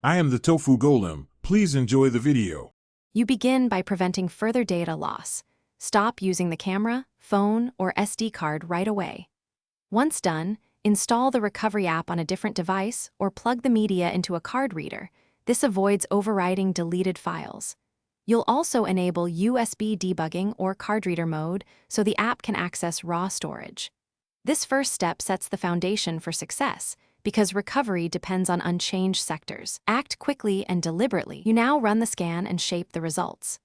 I am the Tofu Golem. Please enjoy the video. You begin by preventing further data loss. Stop using the camera, phone, or SD card right away. Once done, install the recovery app on a different device or plug the media into a card reader. This avoids overwriting deleted files. You'll also enable USB debugging or card reader mode so the app can access raw storage. This first step sets the foundation for success because recovery depends on unchanged sectors. Act quickly and deliberately. You now run the scan and shape the results.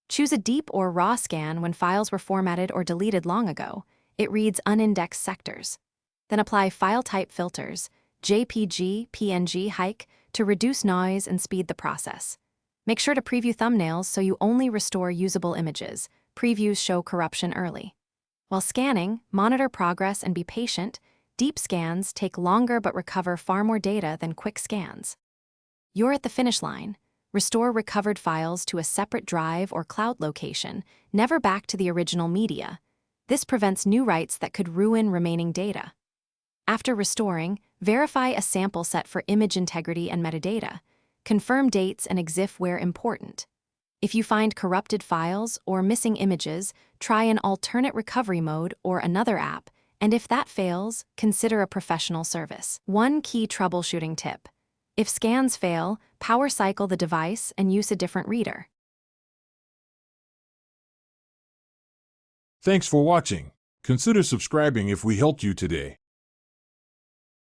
Choose a deep or raw scan when files were formatted or deleted long ago. It reads unindexed sectors. Then apply file type filters, JPG, PNG, hike, to reduce noise and speed the process. Make sure to preview thumbnails so you only restore usable images. Previews show corruption early. While scanning, monitor progress and be patient. Deep scans take longer but recover far more data than quick scans. You're at the finish line. Restore recovered files to a separate drive or cloud location, never back to the original media. This prevents new writes that could ruin remaining data. After restoring, verify a sample set for image integrity and metadata. Confirm dates and EXIF where important. If you find corrupted files or missing images, try an alternate recovery mode or another app, and if that fails, consider a professional service. One key troubleshooting tip. If scans fail, power cycle the device and use a different reader. Thanks for watching. Consider subscribing if we helped you today.